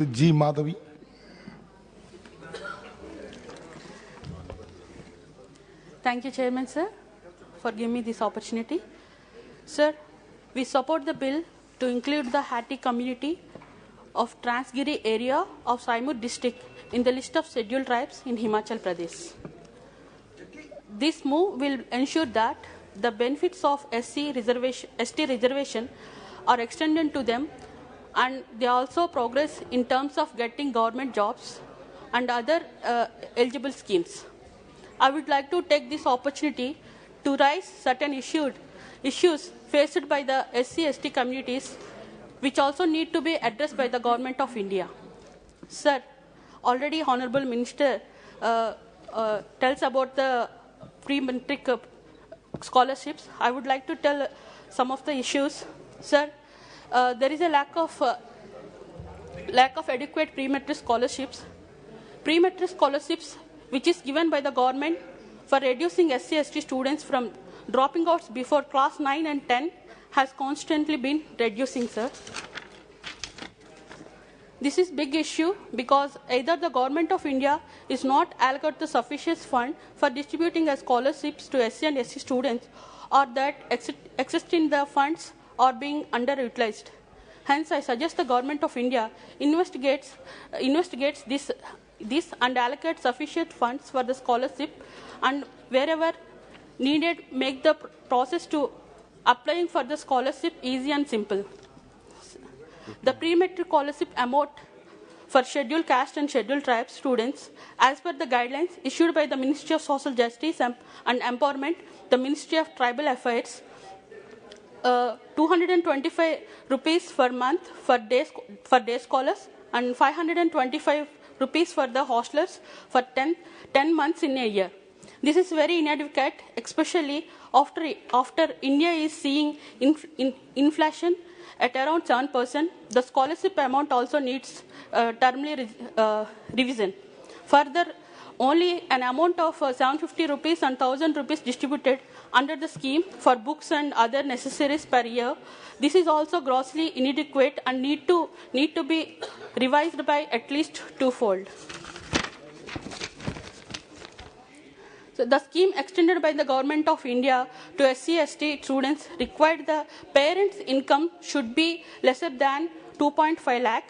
G. Madhavi. Thank you, Chairman, sir, for giving me this opportunity. Sir, we support the bill to include the Hatti community of Transgiri area of Saimur district in the list of scheduled tribes in Himachal Pradesh. This move will ensure that the benefits of ST reservation are extended to them, and they also progress in terms of getting government jobs and other eligible schemes. I would like to take this opportunity to raise certain issues faced by the SC/ST communities, which also need to be addressed by the Government of India. Sir, already Honorable Minister tells about the pre-matric scholarships. I would like to tell some of the issues. Sir, there is a lack of adequate pre-matric scholarships. Pre-matric scholarships, which is given by the government for reducing SC/ST students from dropping out before class 9 and 10, has constantly been reducing, sir. This is a big issue because either the Government of India is not allocated the sufficient fund for distributing scholarships to SC and SC students, or that existing the funds are being underutilized. Hence, I suggest the Government of India investigates this and allocate sufficient funds for the scholarship, and wherever needed, make the process to applying for the scholarship easy and simple. The pre-matric scholarship amount for scheduled caste and scheduled tribes students, as per the guidelines issued by the Ministry of Social Justice and Empowerment, the Ministry of Tribal Affairs, 225 rupees per month for day scholars and 525 rupees for the hostlers for 10 months in a year. This is very inadequate, especially after India is seeing inflation at around 7%. The scholarship amount also needs termly revision. Further, only an amount of 750 rupees and 1,000 rupees distributed under the scheme for books and other necessaries per year. This is also grossly inadequate and need to be revised by at least twofold. So the scheme extended by the Government of India to SC/ST students required the parents' income should be lesser than 2.5 lakh.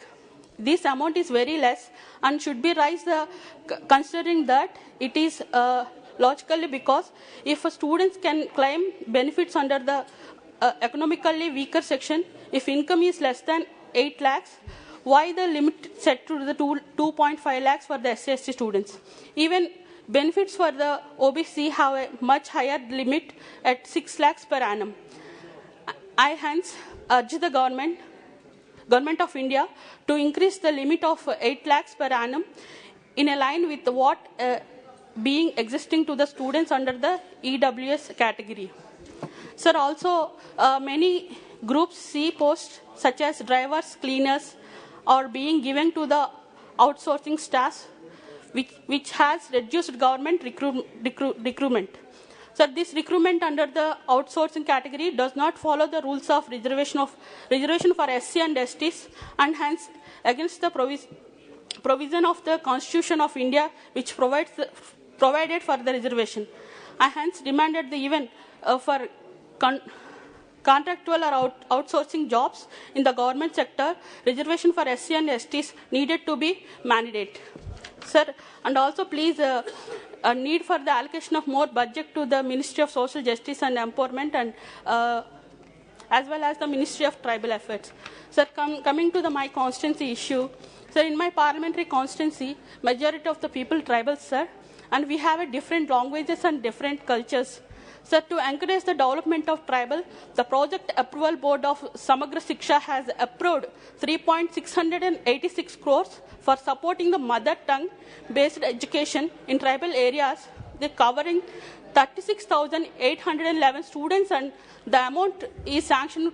This amount is very less and should be raised considering that it is logically, because if students can claim benefits under the economically weaker section, if income is less than 8 lakhs, why the limit set to the 2.5 lakhs for the SC/ST students? Even benefits for the OBC have a much higher limit at 6 lakhs per annum. I hence urge the Government of India to increase the limit of 8 lakhs per annum in a line with what being existing to the students under the EWS category. Sir, also many groups C posts such as drivers, cleaners are being given to the outsourcing staff, which has reduced government recruitment. So this recruitment under the outsourcing category does not follow the rules of reservation for SC and STs, and hence against the provision of the Constitution of India, which provided for the reservation. I hence demanded the even for contractual or outsourcing jobs in the government sector, reservation for SC and STs needed to be mandated. Sir, and also please a need for the allocation of more budget to the Ministry of Social Justice and Empowerment, and as well as the Ministry of Tribal Affairs. Sir, coming to my constituency issue, sir, in my parliamentary constituency, majority of the people tribal, sir, and we have a different languages and different cultures. Sir, to encourage the development of tribal, the Project Approval Board of Samagra Shiksha has approved 3.686 crores for supporting the mother tongue-based education in tribal areas. They're covering 36,811 students, and the amount is sanctioned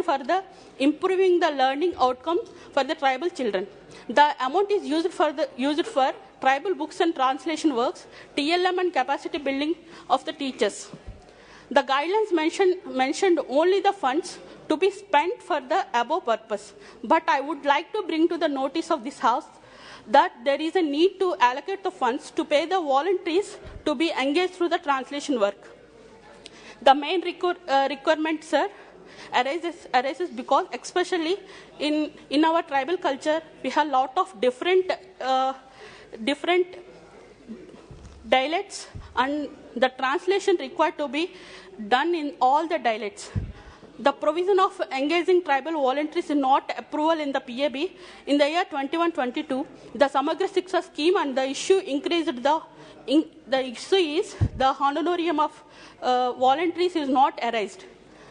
for the improving the learning outcome for the tribal children. The amount is used for tribal books and translation works, TLM and capacity building of the teachers. The guidelines mentioned only the funds to be spent for the above purpose. But I would like to bring to the notice of this House that there is a need to allocate the funds to pay the volunteers to be engaged through the translation work. The main requirement, sir, arises because, especially in our tribal culture, we have a lot of different dialects, and the translation required to be done in all the dialects. The provision of engaging tribal volunteers is not approval in the PAB. In the year 21-22, the Samagra Shiksha scheme and the issue increased. The issue is the honorarium of volunteers is not erased.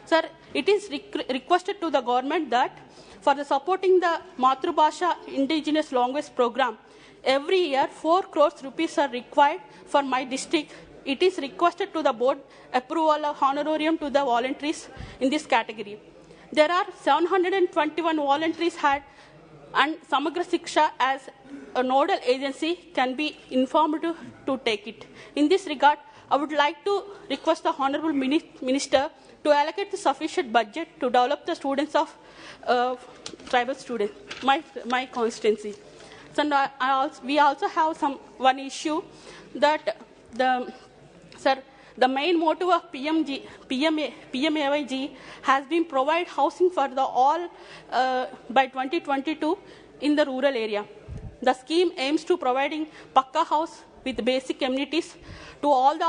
Sir, it is requested to the government that for the supporting the Matrubhasha Indigenous Language Program, every year 4 crores rupees are required for my district. It is requested to the board approval of honorarium to the volunteers in this category. There are 721 volunteers had, and Samagra Shiksha as a nodal agency can be informed to take it. In this regard, I would like to request the Honorable Minister to allocate the sufficient budget to develop the students of tribal students, my constituency. So we also have one issue that the main motive of PMAYG has been provide housing for the all by 2022 in the rural area. The scheme aims to providing Pakka house with basic amenities to all the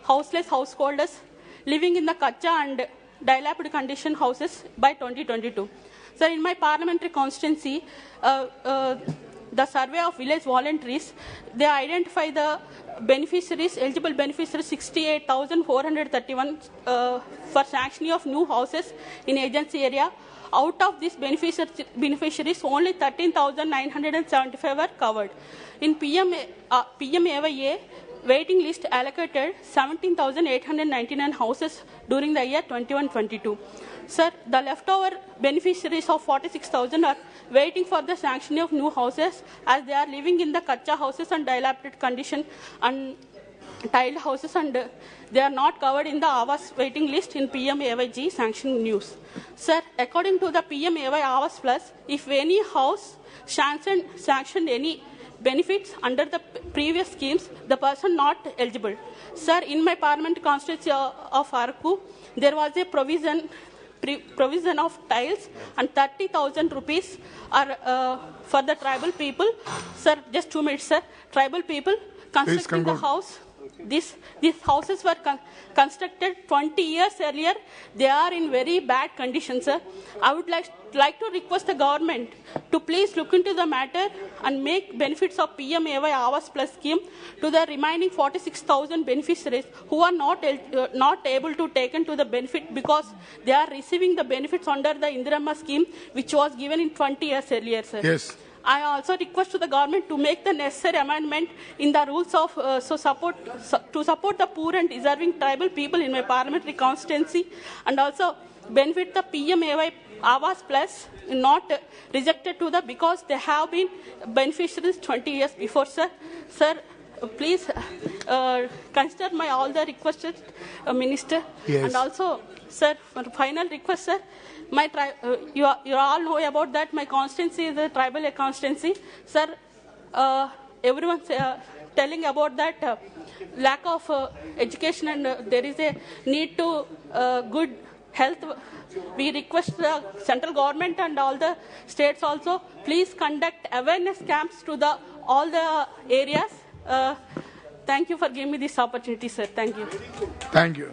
houseless householders living in the Kacha and dilapidated condition houses by 2022. So in my parliamentary constituency, the survey of village volunteers, they identify the beneficiaries, eligible beneficiaries, 68,431 for sanctioning of new houses in agency area. Out of these beneficiaries, only 13,975 were covered. In PMAYA, waiting list allocated 17,899 houses during the year 21-22. Sir, the leftover beneficiaries of 46,000 are waiting for the sanctioning of new houses as they are living in the Kacha houses and dilapidated condition and tiled houses, and they are not covered in the Awas waiting list in PMAYG sanctioning news. Sir, according to the PMAY Awas Plus, if any house sanctioned any benefits under the previous schemes, the person not eligible. Sir, in my parliament constituency of Arku, there was a provision of tiles and 30,000 rupees are for the tribal people. Sir, just 2 minutes, sir. Tribal people constructing the house. These houses were constructed 20 years earlier. They are in very bad condition, sir. I would like to request the government to please look into the matter and make benefits of PMAY Awas Plus scheme to the remaining 46,000 beneficiaries who are not able to take into the benefit because they are receiving the benefits under the Indirama scheme, which was given in 20 years earlier, sir. Yes. I also request to the government to make the necessary amendment in the rules of to support the poor and deserving tribal people in my parliamentary constituency, and also benefit the PMAY Awas Plus not rejected to the because they have been beneficiaries 20 years before, sir. Sir, please consider my all the requested, Minister. Yes. And also, sir, for final request, sir. You all know about that. My constituency is a tribal constituency, sir. Everyone telling about that lack of education and there is a need to good health. We request the central government and all the states also, please conduct awareness camps to all the areas. Thank you for giving me this opportunity, sir. Thank you. Thank you.